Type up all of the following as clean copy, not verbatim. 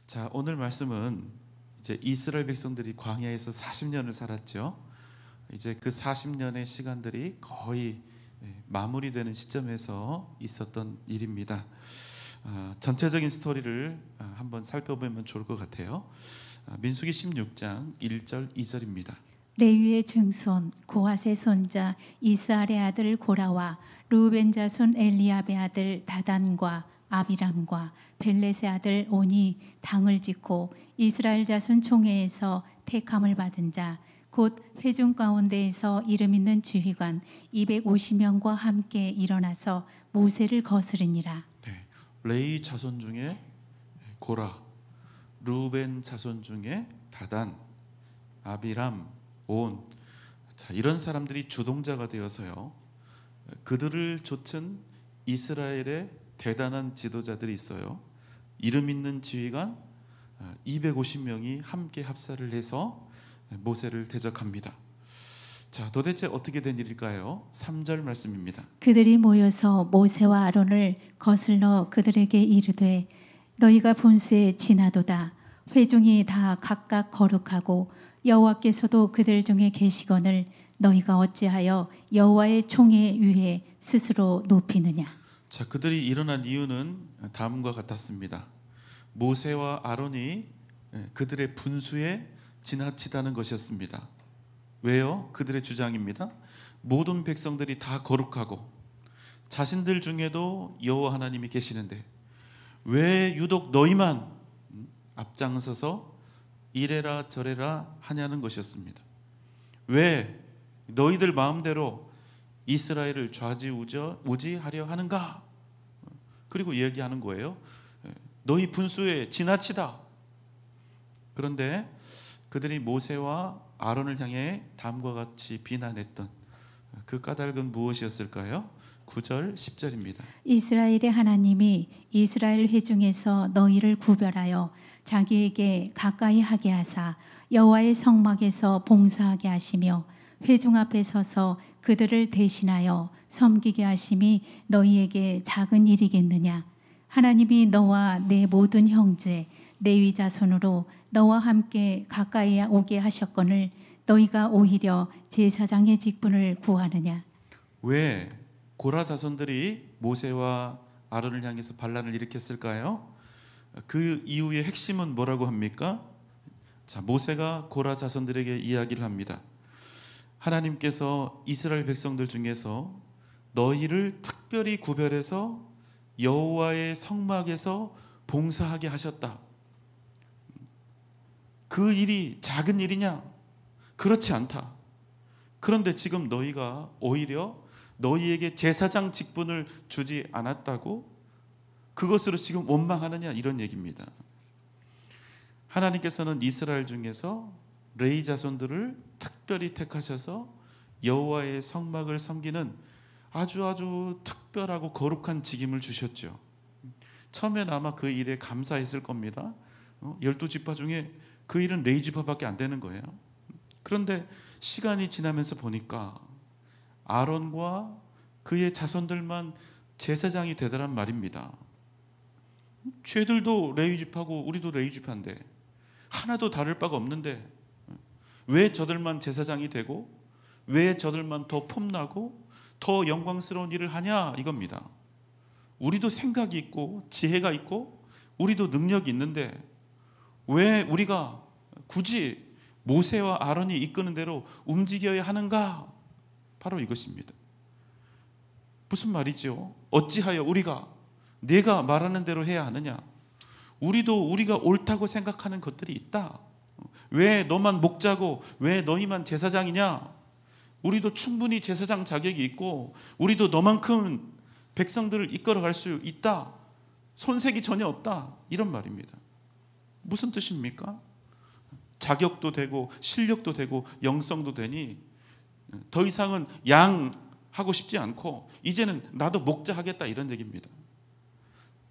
자, 오늘 말씀은 이제 이스라엘 백성들이 광야에서 40년을 살았죠. 이제 그 40년의 시간들이 거의 마무리되는 시점에서 있었던 일입니다. 전체적인 스토리를 한번 살펴보면 좋을 것 같아요. 민수기 16장 1절 2절입니다. 레위의 증손 고핫의 손자 이스알의 아들 고라와 르우벤 자손 엘리압의 아들 다단과 아비람과 벨렛의 아들 온이 당을 짓고 이스라엘 자손 총회에서 택함을 받은 자 곧 회중 가운데에서 이름 있는 지휘관 250명과 함께 일어나서 모세를 거스르니라. 네, 레위 자손 중에 고라, 르우벤 자손 중에 다단, 아비람, 온, 자, 이런 사람들이 주동자가 되어서요, 그들을 좇은 이스라엘의 대단한 지도자들이 있어요. 이름 있는 지휘관 250명이 함께 합사를 해서 모세를 대적합니다. 자, 도대체 어떻게 된 일일까요? 3절 말씀입니다. 그들이 모여서 모세와 아론을 거슬러 그들에게 이르되 너희가 분수에 지나도다. 회중이 다 각각 거룩하고 여호와께서도 그들 중에 계시거늘 너희가 어찌하여 여호와의 총회 위에 스스로 높이느냐. 자, 그들이 일어난 이유는 다음과 같았습니다. 모세와 아론이 그들의 분수에 지나치다는 것이었습니다. 왜요? 그들의 주장입니다. 모든 백성들이 다 거룩하고 자신들 중에도 여호와 하나님이 계시는데 왜 유독 너희만 앞장서서 이래라 저래라 하냐는 것이었습니다. 왜 너희들 마음대로 이스라엘을 좌지우지하려 하는가? 그리고 이야기하는 거예요. 너희 분수에 지나치다. 그런데 그들이 모세와 아론을 향해 다음과 같이 비난했던 그 까닭은 무엇이었을까요? 9절 10절입니다. 이스라엘의 하나님이 이스라엘 회중에서 너희를 구별하여 자기에게 가까이 하게 하사 여호와의 성막에서 봉사하게 하시며 회중 앞에 서서 그들을 대신하여 섬기게 하심이 너희에게 작은 일이겠느냐. 하나님이 너와 내 모든 형제 레위 자손으로 너와 함께 가까이 오게 하셨거늘 너희가 오히려 제사장의 직분을 구하느냐. 왜 고라 자손들이 모세와 아론을 향해서 반란을 일으켰을까요? 그 이유의 핵심은 뭐라고 합니까? 자, 모세가 고라 자손들에게 이야기를 합니다. 하나님께서 이스라엘 백성들 중에서 너희를 특별히 구별해서 여호와의 성막에서 봉사하게 하셨다. 그 일이 작은 일이냐? 그렇지 않다. 그런데 지금 너희가 오히려 너희에게 제사장 직분을 주지 않았다고 그것으로 지금 원망하느냐, 이런 얘기입니다. 하나님께서는 이스라엘 중에서 레위 자손들을 특별히 택하셔서 여호와의 성막을 섬기는 아주 특별하고 거룩한 직임을 주셨죠. 처음엔 아마 그 일에 감사했을 겁니다. 12지파 중에 그 일은 레위 지파밖에 안 되는 거예요. 그런데 시간이 지나면서 보니까 아론과 그의 자손들만 제사장이 되더란 말입니다. 쟤들도 레위 지파고 우리도 레위 지파인데 하나도 다를 바가 없는데 왜 저들만 제사장이 되고 왜 저들만 더 폼나고 더 영광스러운 일을 하냐, 이겁니다. 우리도 생각이 있고 지혜가 있고 우리도 능력이 있는데 왜 우리가 굳이 모세와 아론이 이끄는 대로 움직여야 하는가? 바로 이것입니다. 무슨 말이죠? 어찌하여 우리가 내가 말하는 대로 해야 하느냐? 우리도 우리가 옳다고 생각하는 것들이 있다. 왜 너만 목자고 왜 너희만 제사장이냐? 우리도 충분히 제사장 자격이 있고 우리도 너만큼 백성들을 이끌어갈 수 있다. 손색이 전혀 없다. 이런 말입니다. 무슨 뜻입니까? 자격도 되고 실력도 되고 영성도 되니 더 이상은 양하고 싶지 않고 이제는 나도 목자 하겠다, 이런 얘기입니다.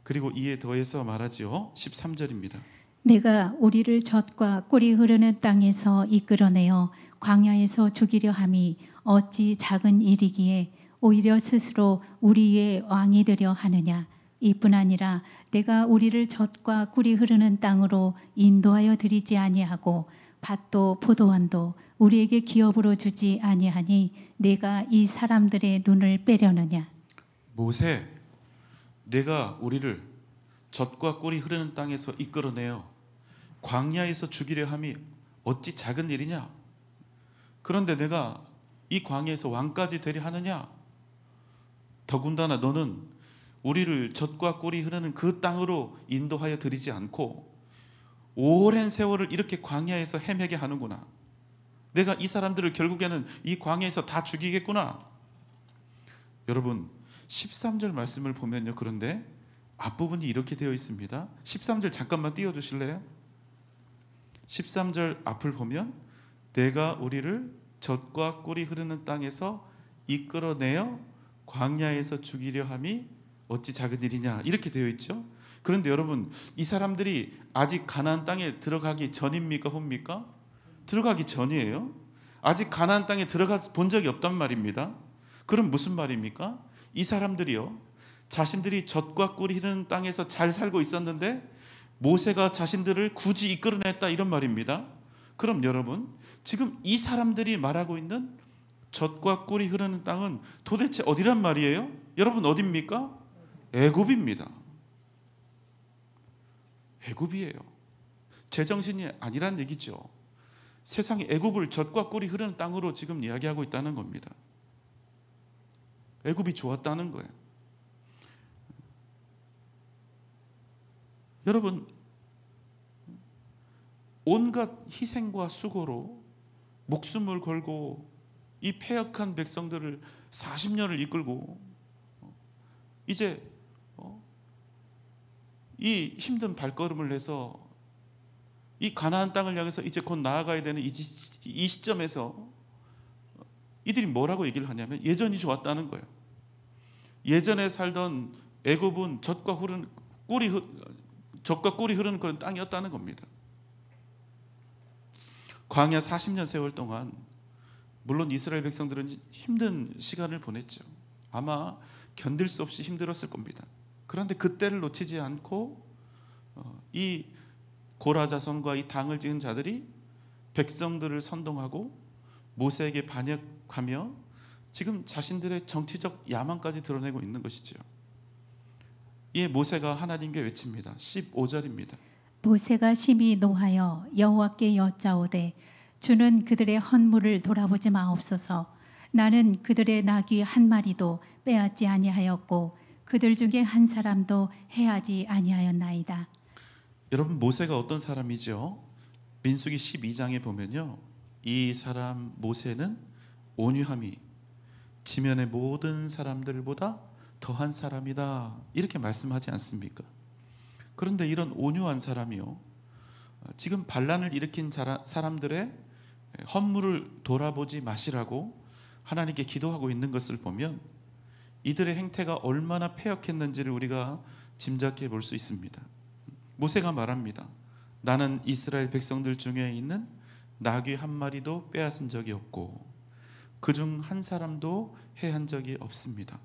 그리고 이에 더해서 말하지요. 13절입니다. 내가 우리를 젖과 꿀이 흐르는 땅에서 이끌어내어 광야에서 죽이려 함이 어찌 작은 일이기에 오히려 스스로 우리의 왕이 되려 하느냐. 이뿐 아니라 내가 우리를 젖과 꿀이 흐르는 땅으로 인도하여 드리지 아니하고 밭도 포도원도 우리에게 기업으로 주지 아니하니 내가 이 사람들의 눈을 빼려느냐. 모세, 내가 우리를 젖과 꿀이 흐르는 땅에서 이끌어내어 광야에서 죽이려 함이 어찌 작은 일이냐? 그런데 내가 이 광야에서 왕까지 되려 하느냐? 더군다나 너는 우리를 젖과 꿀이 흐르는 그 땅으로 인도하여 드리지 않고 오랜 세월을 이렇게 광야에서 헤매게 하는구나. 내가 이 사람들을 결국에는 이 광야에서 다 죽이겠구나. 여러분 13절 말씀을 보면요, 그런데 앞부분이 이렇게 되어 있습니다. 13절 잠깐만 띄워주실래요? 13절 앞을 보면 내가 우리를 젖과 꿀이 흐르는 땅에서 이끌어내어 광야에서 죽이려 함이 어찌 작은 일이냐, 이렇게 되어 있죠. 그런데 여러분 이 사람들이 아직 가나안 땅에 들어가기 전입니까 후입니까? 들어가기 전이에요. 아직 가나안 땅에 들어가 본 적이 없단 말입니다. 그럼 무슨 말입니까? 이 사람들이요, 자신들이 젖과 꿀이 흐르는 땅에서 잘 살고 있었는데 모세가 자신들을 굳이 이끌어냈다, 이런 말입니다. 그럼 여러분 지금 이 사람들이 말하고 있는 젖과 꿀이 흐르는 땅은 도대체 어디란 말이에요? 여러분 어디입니까? 애굽입니다. 애굽이에요. 제정신이 아니란 얘기죠. 세상에 애굽을 젖과 꿀이 흐르는 땅으로 지금 이야기하고 있다는 겁니다. 애굽이 좋았다는 거예요. 여러분 온갖 희생과 수고로 목숨을 걸고 이 패역한 백성들을 40년을 이끌고 이제 이 힘든 발걸음을 해서 이 가나안 땅을 향해서 이제 곧 나아가야 되는 이 시점에서 이들이 뭐라고 얘기를 하냐면 예전이 좋았다는 거예요. 예전에 살던 애굽은 젖과 꿀이 흐르는 그런 땅이었다는 겁니다. 광야 40년 세월 동안 물론 이스라엘 백성들은 힘든 시간을 보냈죠. 아마 견딜 수 없이 힘들었을 겁니다. 그런데 그때를 놓치지 않고 이 고라 자손과 이 당을 지은 자들이 백성들을 선동하고 모세에게 반역하며 지금 자신들의 정치적 야망까지 드러내고 있는 것이죠. 이 모세가 하나님께 외칩니다. 15절입니다. 모세가 심히 노하여 여호와께 여짜오되 주는 그들의 헌물을 돌아보지 마옵소서. 나는 그들의 나귀 한 마리도 빼앗지 아니하였고 그들 중에 한 사람도 해하지 아니하였나이다. 여러분 모세가 어떤 사람이죠? 민수기 12장에 보면요, 이 사람 모세는 온유함이 지면의 모든 사람들보다 더한 사람이다, 이렇게 말씀하지 않습니까? 그런데 이런 온유한 사람이요, 지금 반란을 일으킨 사람들의 헌물을 돌아보지 마시라고 하나님께 기도하고 있는 것을 보면 이들의 행태가 얼마나 패역했는지를 우리가 짐작해 볼 수 있습니다. 모세가 말합니다. 나는 이스라엘 백성들 중에 있는 나귀 한 마리도 빼앗은 적이 없고 그중 한 사람도 해한 적이 없습니다.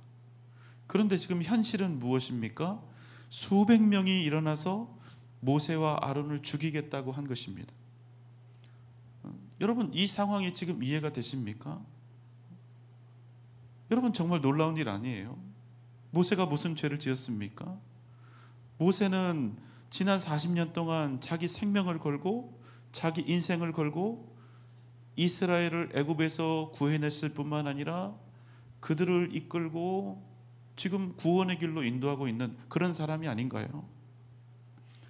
그런데 지금 현실은 무엇입니까? 수백 명이 일어나서 모세와 아론을 죽이겠다고 한 것입니다. 여러분 이 상황이 지금 이해가 되십니까? 여러분 정말 놀라운 일 아니에요? 모세가 무슨 죄를 지었습니까? 모세는 지난 40년 동안 자기 생명을 걸고 자기 인생을 걸고 이스라엘을 애굽에서 구해냈을 뿐만 아니라 그들을 이끌고 지금 구원의 길로 인도하고 있는 그런 사람이 아닌가요?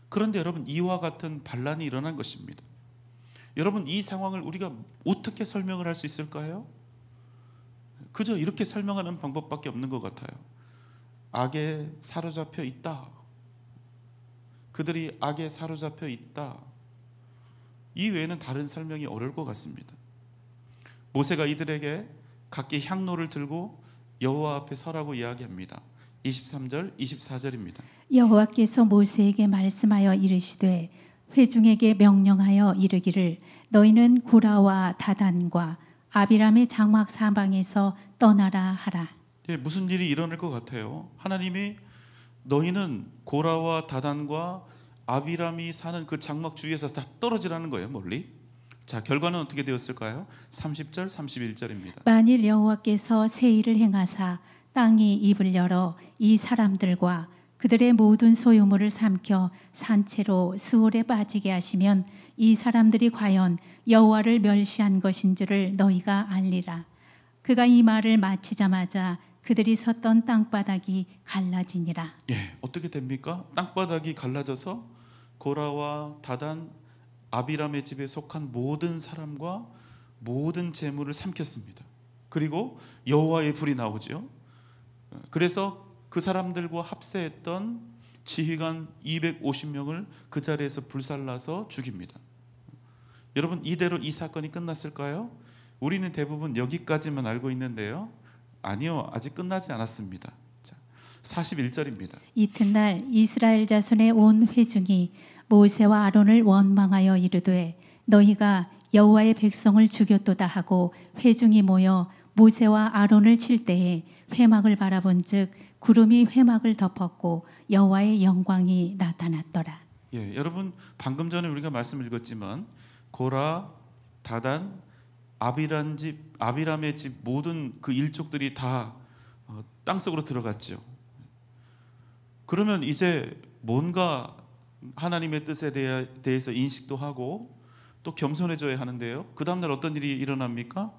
그런데 여러분 이와 같은 반란이 일어난 것입니다. 여러분 이 상황을 우리가 어떻게 설명을 할 수 있을까요? 그저 이렇게 설명하는 방법밖에 없는 것 같아요. 악에 사로잡혀 있다. 그들이 악에 사로잡혀 있다. 이 외에는 다른 설명이 어려울 것 같습니다. 모세가 이들에게 각기 향로를 들고 여호와 앞에 서라고 이야기합니다. 23절, 24절입니다. 여호와께서 모세에게 말씀하여 이르시되 회중에게 명령하여 이르기를 너희는 고라와 다단과 아비람의 장막 사방에서 떠나라 하라. 무슨 일이 일어날 것 같아요? 하나님이 너희는 고라와 다단과 아비람이 사는 그 장막 주위에서 다 떨어지라는 거예요, 멀리. 자, 결과는 어떻게 되었을까요? 30절, 31절입니다. 만일 여호와께서 새 일을 행하사 땅이 입을 열어 이 사람들과 그들의 모든 소유물을 삼켜 산채로 스올에 빠지게 하시면 이 사람들이 과연 여호와를 멸시한 것인 줄을 너희가 알리라. 그가 이 말을 마치자마자 그들이 섰던 땅바닥이 갈라지니라. 예, 어떻게 됩니까? 땅바닥이 갈라져서 고라와 다단, 아비람의 집에 속한 모든 사람과 모든 재물을 삼켰습니다. 그리고 여호와의 불이 나오죠. 그래서 그 사람들과 합세했던 지휘관 250명을 그 자리에서 불살라서 죽입니다. 여러분, 이대로 이 사건이 끝났을까요? 우리는 대부분 여기까지만 알고 있는데요. 아니요, 아직 끝나지 않았습니다. 자, 41절입니다. 이튿날 이스라엘 자손의 온 회중이 모세와 아론을 원망하여 이르되 너희가 여호와의 백성을 죽였도다 하고 회중이 모여 모세와 아론을 칠 때에 회막을 바라본즉 구름이 회막을 덮었고 여호와의 영광이 나타났더라. 예, 여러분, 방금 전에 우리가 말씀을 읽었지만 고라, 다단, 아비람의 집 모든 그 일족들이 다 땅속으로 들어갔죠. 그러면 이제 뭔가 하나님의 뜻에 대해서 인식도 하고 또 겸손해져야 하는데요. 그 다음날 어떤 일이 일어납니까?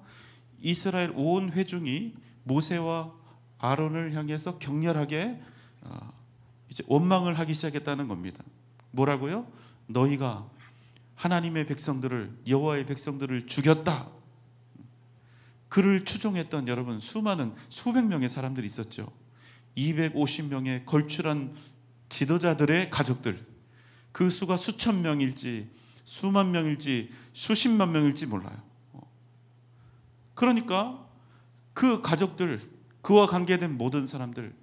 이스라엘 온 회중이 모세와 아론을 향해서 격렬하게 이제 원망을 하기 시작했다는 겁니다. 뭐라고요? 너희가 하나님의 백성들을, 여호와의 백성들을 죽였다. 그를 추종했던 여러분 수많은 수백 명의 사람들이 있었죠. 250명의 걸출한 지도자들의 가족들, 그 수가 수천 명일지 수만 명일지 수십만 명일지 몰라요. 그러니까 그 가족들, 그와 관계된 모든 사람들,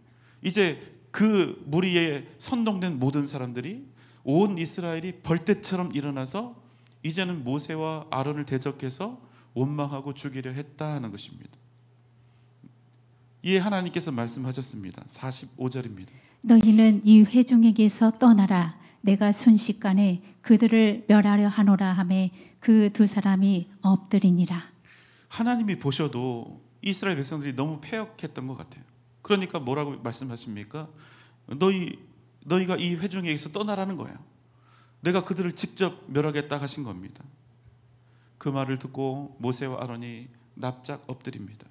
이제 그 무리에 선동된 모든 사람들이 온 이스라엘이 벌떼처럼 일어나서 이제는 모세와 아론을 대적해서 원망하고 죽이려 했다 하는 것입니다. 이에 하나님께서 말씀하셨습니다. 45절입니다. 너희는 이 회중에게서 떠나라. 내가 순식간에 그들을 멸하려 하노라 하매 그 두 사람이 엎드리니라. 하나님이 보셔도 이스라엘 백성들이 너무 패역했던 것 같아요. 그러니까 뭐라고 말씀하십니까? 너희가 이 회중에게서 떠나라는 거예요. 내가 그들을 직접 멸하겠다 하신 겁니다. 그 말을 듣고 모세와 아론이 납작 엎드립니다.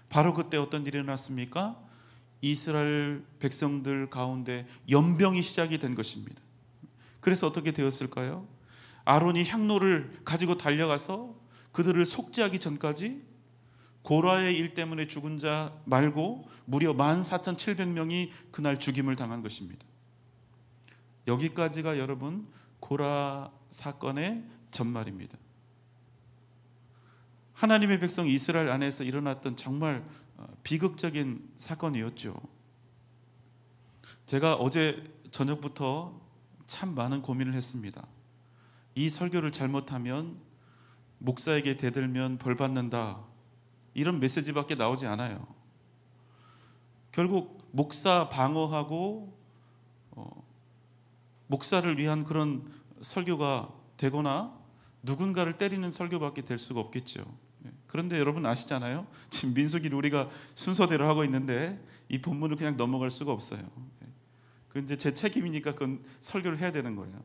바로 그때 어떤 일이 일어났습니까? 이스라엘 백성들 가운데 연병이 시작이 된 것입니다. 그래서 어떻게 되었을까요? 아론이 향로를 가지고 달려가서 그들을 속죄하기 전까지 고라의 일 때문에 죽은 자 말고 무려 14,700명이 그날 죽임을 당한 것입니다. 여기까지가 여러분 고라 사건의 전말입니다. 하나님의 백성 이스라엘 안에서 일어났던 정말 비극적인 사건이었죠. 제가 어제 저녁부터 참 많은 고민을 했습니다. 이 설교를 잘못하면 목사에게 대들면 벌 받는다, 이런 메시지밖에 나오지 않아요. 결국 목사 방어하고 목사를 위한 그런 설교가 되거나 누군가를 때리는 설교밖에 될 수가 없겠죠. 그런데 여러분 아시잖아요. 지금 민수기를 우리가 순서대로 하고 있는데 이 본문을 그냥 넘어갈 수가 없어요. 그건 이제 제 책임이니까 그건 설교를 해야 되는 거예요.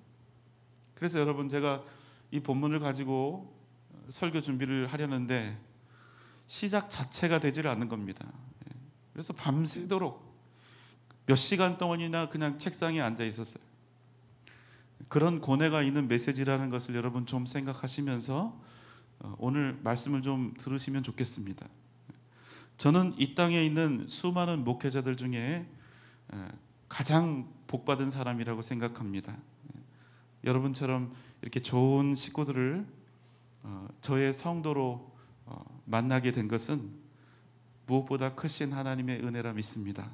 그래서 여러분 제가 이 본문을 가지고 설교 준비를 하려는데 시작 자체가 되지를 않는 겁니다. 그래서 밤새도록 몇 시간 동안이나 그냥 책상에 앉아 있었어요. 그런 고뇌가 있는 메시지라는 것을 여러분 좀 생각하시면서 오늘 말씀을 좀 들으시면 좋겠습니다. 저는 이 땅에 있는 수많은 목회자들 중에 가장 복받은 사람이라고 생각합니다. 여러분처럼 이렇게 좋은 식구들을 저의 성도로 만나게 된 것은 무엇보다 크신 하나님의 은혜라 믿습니다.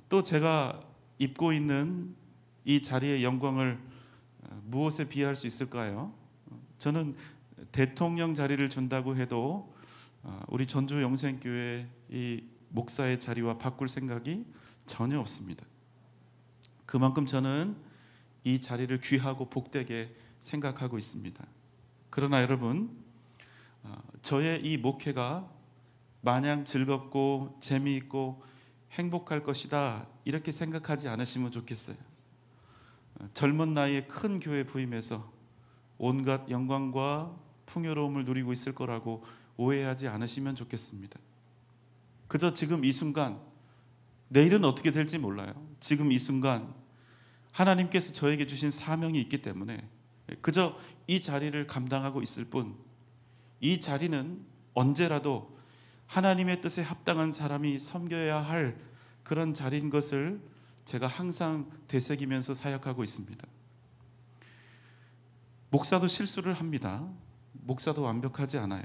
또 제가 입고 있는 이 자리의 영광을 무엇에 비할 수 있을까요? 저는 대통령 자리를 준다고 해도 우리 전주 영생교회 이 목사의 자리와 바꿀 생각이 전혀 없습니다. 그만큼 저는 이 자리를 귀하고 복되게 생각하고 있습니다. 그러나 여러분, 저의 이 목회가 마냥 즐겁고 재미있고 행복할 것이다 이렇게 생각하지 않으시면 좋겠어요. 젊은 나이에 큰 교회 부임해서 온갖 영광과 풍요로움을 누리고 있을 거라고 오해하지 않으시면 좋겠습니다. 그저 지금 이 순간, 내일은 어떻게 될지 몰라요. 지금 이 순간 하나님께서 저에게 주신 사명이 있기 때문에 그저 이 자리를 감당하고 있을 뿐, 이 자리는 언제라도 하나님의 뜻에 합당한 사람이 섬겨야 할 그런 자리인 것을 제가 항상 되새기면서 사역하고 있습니다. 목사도 실수를 합니다. 목사도 완벽하지 않아요.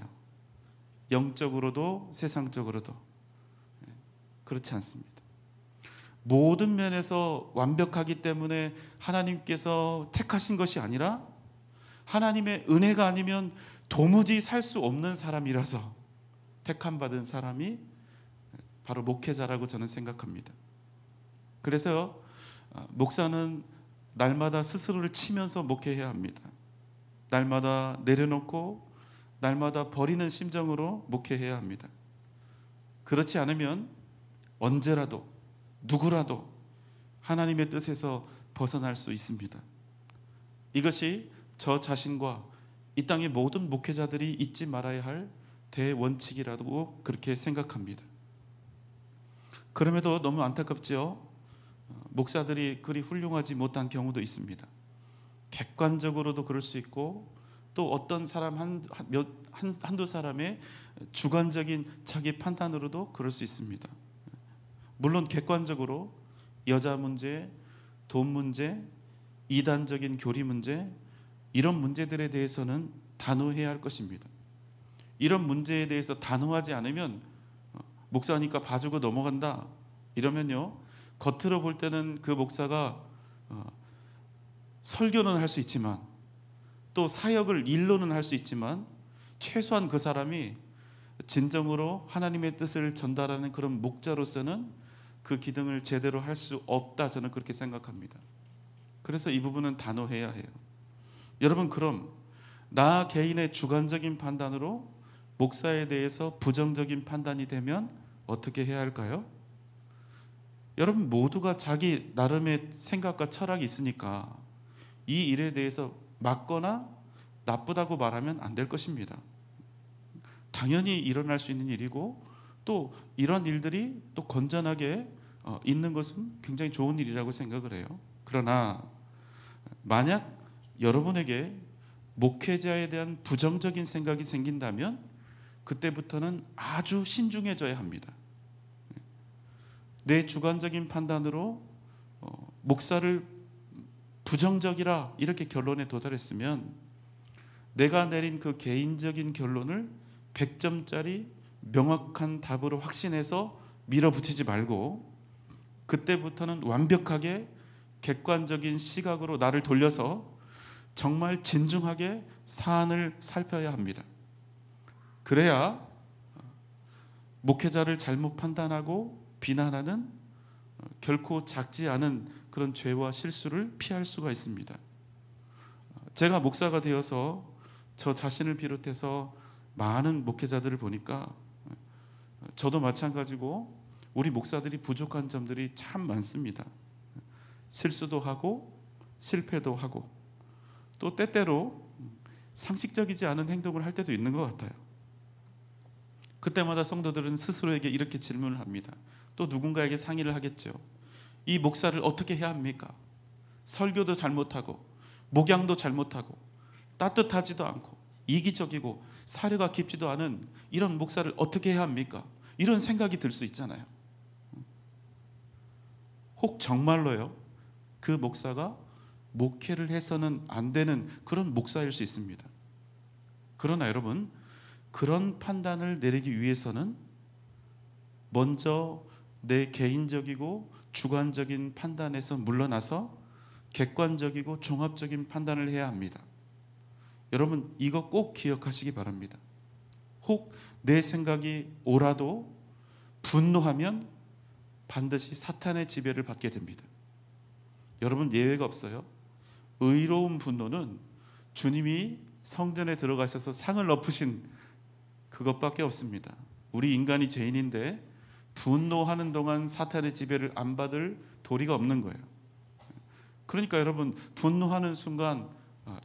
영적으로도 세상적으로도 그렇지 않습니다. 모든 면에서 완벽하기 때문에 하나님께서 택하신 것이 아니라 하나님의 은혜가 아니면 도무지 살 수 없는 사람이라서 택함 받은 사람이 바로 목회자라고 저는 생각합니다. 그래서 목사는 날마다 스스로를 치면서 목회해야 합니다. 날마다 내려놓고 날마다 버리는 심정으로 목회해야 합니다. 그렇지 않으면 언제라도 누구라도 하나님의 뜻에서 벗어날 수 있습니다. 이것이 저 자신과 이 땅의 모든 목회자들이 잊지 말아야 할 대원칙이라고 그렇게 생각합니다. 그럼에도 너무 안타깝죠. 목사들이 그리 훌륭하지 못한 경우도 있습니다. 객관적으로도 그럴 수 있고 또 어떤 사람 한두 사람의 주관적인 자기 판단으로도 그럴 수 있습니다. 물론 객관적으로 여자 문제, 돈 문제, 이단적인 교리 문제, 이런 문제들에 대해서는 단호해야 할 것입니다. 이런 문제에 대해서 단호하지 않으면 목사니까 봐주고 넘어간다 이러면요, 겉으로 볼 때는 그 목사가 설교는 할 수 있지만 또 사역을 일로는 할 수 있지만 최소한 그 사람이 진정으로 하나님의 뜻을 전달하는 그런 목자로서는 그 기능을 제대로 할 수 없다, 저는 그렇게 생각합니다. 그래서 이 부분은 단호해야 해요. 여러분, 그럼 나 개인의 주관적인 판단으로 목사에 대해서 부정적인 판단이 되면 어떻게 해야 할까요? 여러분 모두가 자기 나름의 생각과 철학이 있으니까 이 일에 대해서 맞거나 나쁘다고 말하면 안 될 것입니다. 당연히 일어날 수 있는 일이고 또 이런 일들이 또 건전하게 있는 것은 굉장히 좋은 일이라고 생각을 해요. 그러나 만약 여러분에게 목회자에 대한 부정적인 생각이 생긴다면 그때부터는 아주 신중해져야 합니다. 내 주관적인 판단으로 목사를 부정적이라 이렇게 결론에 도달했으면 내가 내린 그 개인적인 결론을 100점짜리 명확한 답으로 확신해서 밀어붙이지 말고 그때부터는 완벽하게 객관적인 시각으로 나를 돌려서 정말 진중하게 사안을 살펴야 합니다. 그래야 목회자를 잘못 판단하고 비난하는 결코 작지 않은 그런 죄와 실수를 피할 수가 있습니다. 제가 목사가 되어서 저 자신을 비롯해서 많은 목회자들을 보니까 저도 마찬가지고 우리 목사들이 부족한 점들이 참 많습니다. 실수도 하고 실패도 하고 또 때때로 상식적이지 않은 행동을 할 때도 있는 것 같아요. 그때마다 성도들은 스스로에게 이렇게 질문을 합니다. 또 누군가에게 상의를 하겠죠. 이 목사를 어떻게 해야 합니까? 설교도 잘못하고 목양도 잘못하고 따뜻하지도 않고 이기적이고 사려가 깊지도 않은 이런 목사를 어떻게 해야 합니까? 이런 생각이 들 수 있잖아요. 혹 정말로요, 그 목사가 목회를 해서는 안 되는 그런 목사일 수 있습니다. 그러나 여러분, 그런 판단을 내리기 위해서는 먼저 내 개인적이고 주관적인 판단에서 물러나서 객관적이고 종합적인 판단을 해야 합니다. 여러분, 이거 꼭 기억하시기 바랍니다. 혹 내 생각이 옳아도 분노하면 반드시 사탄의 지배를 받게 됩니다. 여러분, 예외가 없어요. 의로운 분노는 주님이 성전에 들어가셔서 상을 엎으신 그것밖에 없습니다. 우리 인간이 죄인인데 분노하는 동안 사탄의 지배를 안 받을 도리가 없는 거예요. 그러니까 여러분, 분노하는 순간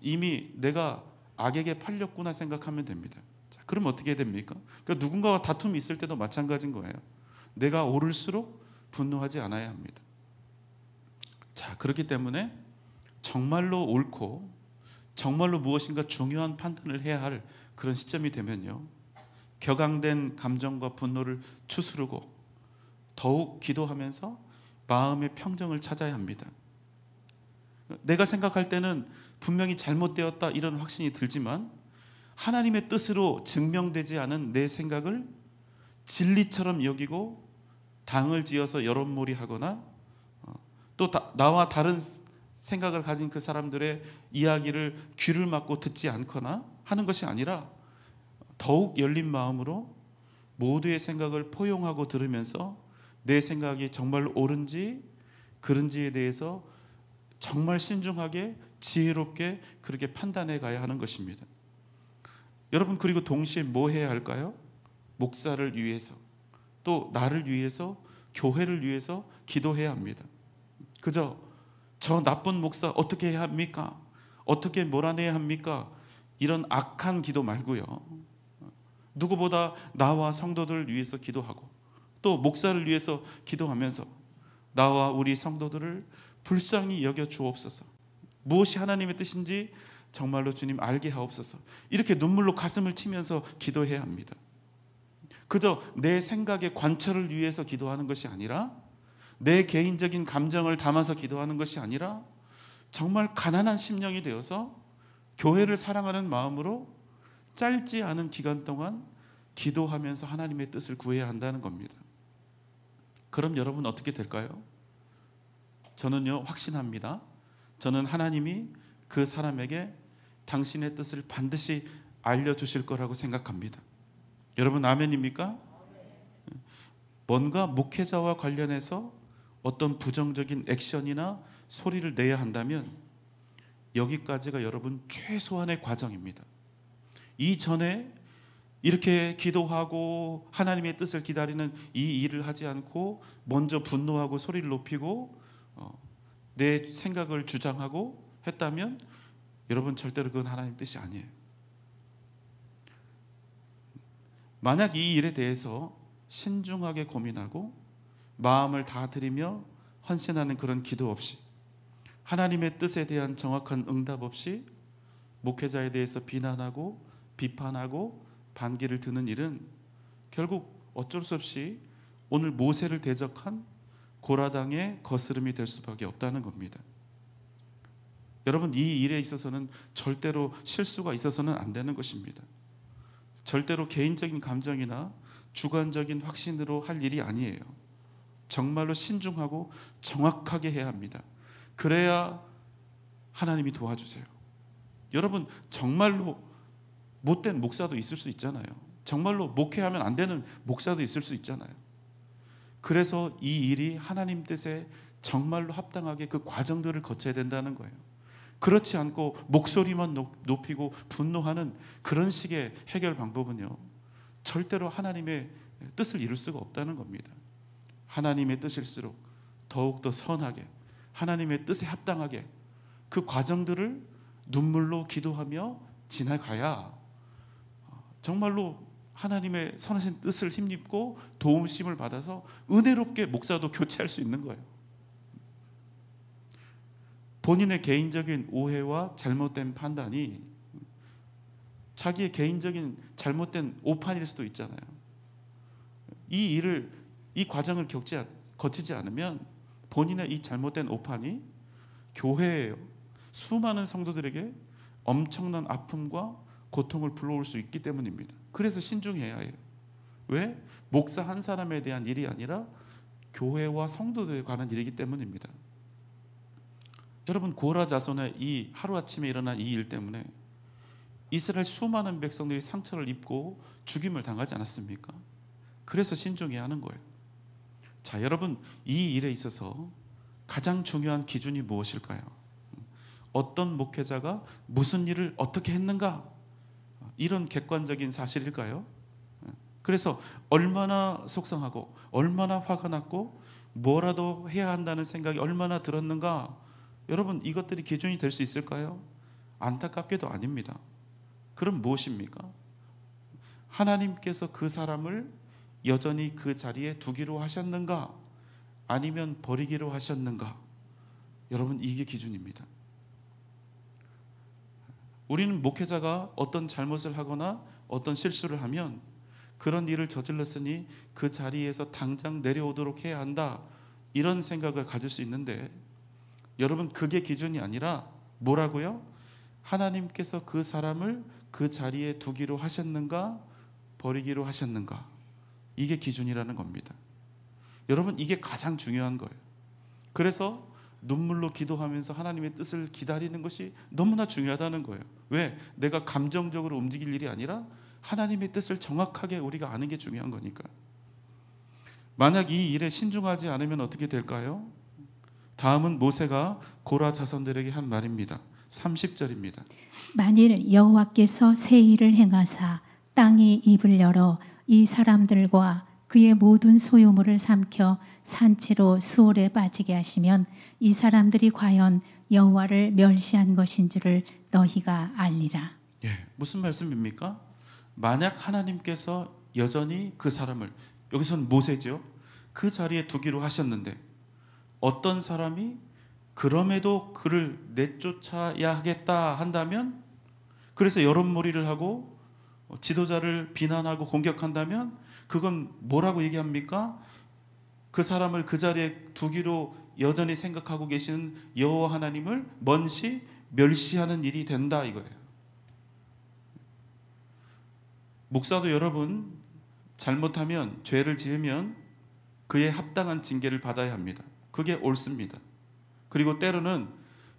이미 내가 악에게 팔렸구나 생각하면 됩니다. 자, 그럼 어떻게 됩니까? 그러니까 누군가와 다툼이 있을 때도 마찬가지인 거예요. 내가 오를수록 분노하지 않아야 합니다. 자, 그렇기 때문에 정말로 옳고 정말로 무엇인가 중요한 판단을 해야 할 그런 시점이 되면요, 격앙된 감정과 분노를 추스르고 더욱 기도하면서 마음의 평정을 찾아야 합니다. 내가 생각할 때는 분명히 잘못되었다 이런 확신이 들지만 하나님의 뜻으로 증명되지 않은 내 생각을 진리처럼 여기고 당을 지어서 여론몰이하거나 또 나와 다른 생각을 가진 그 사람들의 이야기를 귀를 막고 듣지 않거나 하는 것이 아니라 더욱 열린 마음으로 모두의 생각을 포용하고 들으면서 내 생각이 정말 옳은지 그른지에 대해서 정말 신중하게 지혜롭게 그렇게 판단해 가야 하는 것입니다. 여러분, 그리고 동시에 뭐 해야 할까요? 목사를 위해서, 또 나를 위해서, 교회를 위해서 기도해야 합니다. 그저 저 나쁜 목사 어떻게 해야 합니까? 어떻게 몰아내야 합니까? 이런 악한 기도 말고요, 누구보다 나와 성도들을 위해서 기도하고 또 목사를 위해서 기도하면서 나와 우리 성도들을 불쌍히 여겨 주옵소서. 무엇이 하나님의 뜻인지 정말로 주님 알게 하옵소서. 이렇게 눈물로 가슴을 치면서 기도해야 합니다. 그저 내 생각의 관철을 위해서 기도하는 것이 아니라, 내 개인적인 감정을 담아서 기도하는 것이 아니라, 정말 가난한 심령이 되어서 교회를 사랑하는 마음으로 짧지 않은 기간 동안 기도하면서 하나님의 뜻을 구해야 한다는 겁니다. 그럼 여러분 어떻게 될까요? 저는요, 확신합니다. 저는 하나님이 그 사람에게 당신의 뜻을 반드시 알려주실 거라고 생각합니다. 여러분, 아멘입니까? 뭔가 목회자와 관련해서 어떤 부정적인 액션이나 소리를 내야 한다면 여기까지가 여러분 최소한의 과정입니다. 이전에 이렇게 기도하고 하나님의 뜻을 기다리는 이 일을 하지 않고 먼저 분노하고 소리를 높이고 내 생각을 주장하고 했다면 여러분, 절대로 그건 하나님 뜻이 아니에요. 만약 이 일에 대해서 신중하게 고민하고 마음을 다 들이며 헌신하는 그런 기도 없이, 하나님의 뜻에 대한 정확한 응답 없이 목회자에 대해서 비난하고 비판하고 반기를 드는 일은 결국 어쩔 수 없이 오늘 모세를 대적한 고라당의 거스름이 될 수밖에 없다는 겁니다. 여러분, 이 일에 있어서는 절대로 실수가 있어서는 안 되는 것입니다. 절대로 개인적인 감정이나 주관적인 확신으로 할 일이 아니에요. 정말로 신중하고 정확하게 해야 합니다. 그래야 하나님이 도와주세요. 여러분, 정말로 못된 목사도 있을 수 있잖아요. 정말로 목회하면 안 되는 목사도 있을 수 있잖아요. 그래서 이 일이 하나님 뜻에 정말로 합당하게 그 과정들을 거쳐야 된다는 거예요. 그렇지 않고 목소리만 높이고 분노하는 그런 식의 해결 방법은요, 절대로 하나님의 뜻을 이룰 수가 없다는 겁니다. 하나님의 뜻일수록 더욱더 선하게, 하나님의 뜻에 합당하게 그 과정들을 눈물로 기도하며 지나가야 정말로 하나님의 선하신 뜻을 힘입고 도움심을 받아서 은혜롭게 목사도 교체할 수 있는 거예요. 본인의 개인적인 오해와 잘못된 판단이 자기의 개인적인 잘못된 오판일 수도 있잖아요. 이 과정을 거치지 않으면 본인의 이 잘못된 오판이 교회에 수많은 성도들에게 엄청난 아픔과 고통을 불러올 수 있기 때문입니다. 그래서 신중해야 해요. 왜? 목사 한 사람에 대한 일이 아니라 교회와 성도들에 관한 일이기 때문입니다. 여러분, 고라 자손의 이 하루아침에 일어난 이 일 때문에 이스라엘 수많은 백성들이 상처를 입고 죽임을 당하지 않았습니까? 그래서 신중해야 하는 거예요. 자, 여러분, 이 일에 있어서 가장 중요한 기준이 무엇일까요? 어떤 목회자가 무슨 일을 어떻게 했는가? 이런 객관적인 사실일까요? 그래서 얼마나 속상하고 얼마나 화가 났고 뭐라도 해야 한다는 생각이 얼마나 들었는가? 여러분, 이것들이 기준이 될 수 있을까요? 안타깝게도 아닙니다. 그럼 무엇입니까? 하나님께서 그 사람을 여전히 그 자리에 두기로 하셨는가? 아니면 버리기로 하셨는가? 여러분, 이게 기준입니다. 우리는 목회자가 어떤 잘못을 하거나 어떤 실수를 하면 그런 일을 저질렀으니 그 자리에서 당장 내려오도록 해야 한다, 이런 생각을 가질 수 있는데, 여러분, 그게 기준이 아니라 뭐라고요? 하나님께서 그 사람을 그 자리에 두기로 하셨는가, 버리기로 하셨는가, 이게 기준이라는 겁니다. 여러분, 이게 가장 중요한 거예요. 그래서 눈물로 기도하면서 하나님의 뜻을 기다리는 것이 너무나 중요하다는 거예요. 왜? 내가 감정적으로 움직일 일이 아니라 하나님의 뜻을 정확하게 우리가 아는 게 중요한 거니까. 만약 이 일에 신중하지 않으면 어떻게 될까요? 다음은 모세가 고라 자손들에게 한 말입니다. 30절입니다. 만일 여호와께서 새 일을 행하사 땅이 입을 열어 이 사람들과 그의 모든 소유물을 삼켜 산채로 수월에 빠지게 하시면 이 사람들이 과연 여호와를 멸시한 것인 줄을 너희가 알리라. 무슨 말씀입니까? 만약 하나님께서 여전히 그 사람을, 여기서는 모세죠, 그 자리에 두기로 하셨는데 어떤 사람이 그럼에도 그를 내쫓아야 하겠다 한다면, 그래서 여론몰이를 하고 지도자를 비난하고 공격한다면 그건 뭐라고 얘기합니까? 그 사람을 그 자리에 두기로 여전히 생각하고 계시는 여호와 하나님을 먼시 멸시하는 일이 된다, 이거예요. 목사도 여러분, 잘못하면, 죄를 지으면 그에 합당한 징계를 받아야 합니다. 그게 옳습니다. 그리고 때로는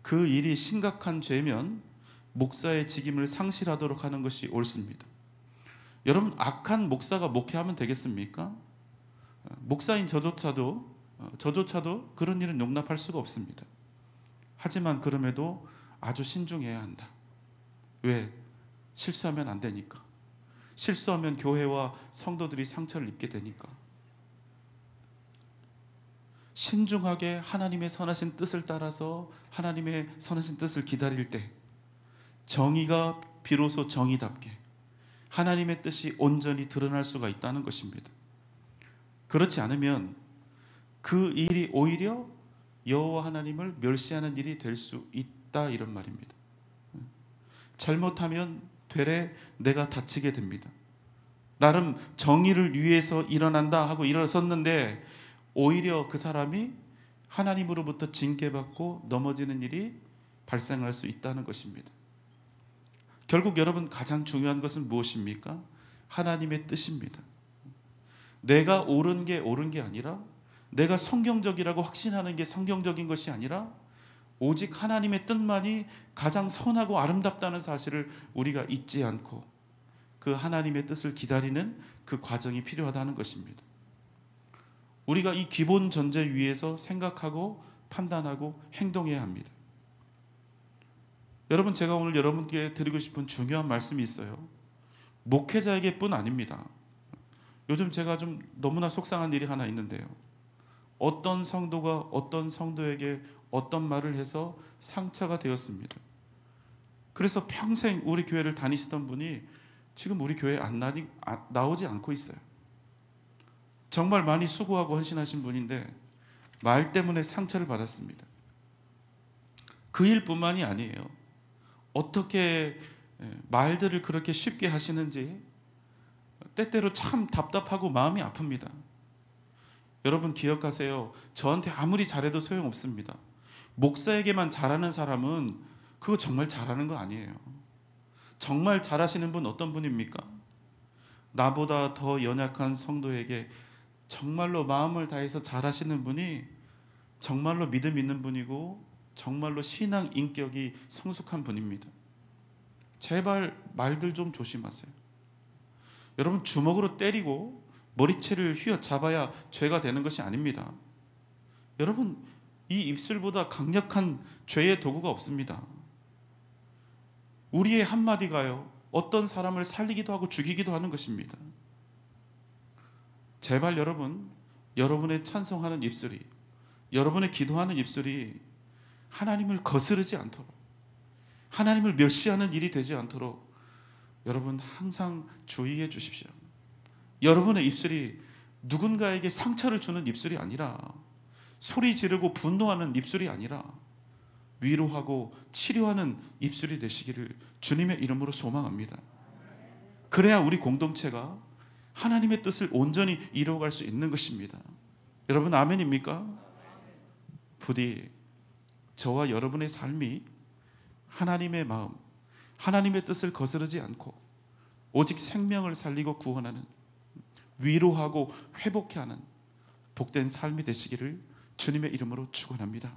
그 일이 심각한 죄면 목사의 직임을 상실하도록 하는 것이 옳습니다. 여러분, 악한 목사가 목회하면 되겠습니까? 목사인 저조차도 그런 일은 용납할 수가 없습니다. 하지만 그럼에도 아주 신중해야 한다. 왜? 실수하면 안 되니까. 실수하면 교회와 성도들이 상처를 입게 되니까. 신중하게 하나님의 선하신 뜻을 따라서 하나님의 선하신 뜻을 기다릴 때 정의가 비로소 정의답게 하나님의 뜻이 온전히 드러날 수가 있다는 것입니다. 그렇지 않으면 그 일이 오히려 여호와 하나님을 멸시하는 일이 될 수 있다, 이런 말입니다. 잘못하면 되레 내가 다치게 됩니다. 나름 정의를 위해서 일어난다 하고 일어섰는데 오히려 그 사람이 하나님으로부터 징계받고 넘어지는 일이 발생할 수 있다는 것입니다. 결국 여러분, 가장 중요한 것은 무엇입니까? 하나님의 뜻입니다. 내가 옳은 게 옳은 게 아니라, 내가 성경적이라고 확신하는 게 성경적인 것이 아니라 오직 하나님의 뜻만이 가장 선하고 아름답다는 사실을 우리가 잊지 않고 그 하나님의 뜻을 기다리는 그 과정이 필요하다는 것입니다. 우리가 이 기본 전제 위에서 생각하고 판단하고 행동해야 합니다. 여러분, 제가 오늘 여러분께 드리고 싶은 중요한 말씀이 있어요. 목회자에게 뿐 아닙니다. 요즘 제가 좀 너무나 속상한 일이 하나 있는데요. 어떤 성도가 어떤 성도에게 어떤 말을 해서 상처가 되었습니다. 그래서 평생 우리 교회를 다니시던 분이 지금 우리 교회에 나오지 않고 있어요. 정말 많이 수고하고 헌신하신 분인데 말 때문에 상처를 받았습니다. 그 일뿐만이 아니에요. 어떻게 말들을 그렇게 쉽게 하시는지 때때로 참 답답하고 마음이 아픕니다. 여러분, 기억하세요. 저한테 아무리 잘해도 소용없습니다. 목사에게만 잘하는 사람은 그거 정말 잘하는 거 아니에요. 정말 잘하시는 분 어떤 분입니까? 나보다 더 연약한 성도에게 정말로 마음을 다해서 잘하시는 분이 정말로 믿음 있는 분이고 정말로 신앙 인격이 성숙한 분입니다. 제발 말들 좀 조심하세요. 여러분, 주먹으로 때리고 머리채를 휘어잡아야 죄가 되는 것이 아닙니다. 여러분, 이 입술보다 강력한 죄의 도구가 없습니다. 우리의 한마디가요, 어떤 사람을 살리기도 하고 죽이기도 하는 것입니다. 제발 여러분, 여러분의 찬송하는 입술이, 여러분의 기도하는 입술이 하나님을 거스르지 않도록, 하나님을 멸시하는 일이 되지 않도록 여러분 항상 주의해 주십시오. 여러분의 입술이 누군가에게 상처를 주는 입술이 아니라, 소리 지르고 분노하는 입술이 아니라 위로하고 치료하는 입술이 되시기를 주님의 이름으로 소망합니다. 그래야 우리 공동체가 하나님의 뜻을 온전히 이루어갈 수 있는 것입니다. 여러분 아멘입니까? 부디 저와 여러분의 삶이 하나님의 마음, 하나님의 뜻을 거스르지 않고 오직 생명을 살리고 구원하는, 위로하고 회복케 하는 복된 삶이 되시기를 주님의 이름으로 축원합니다.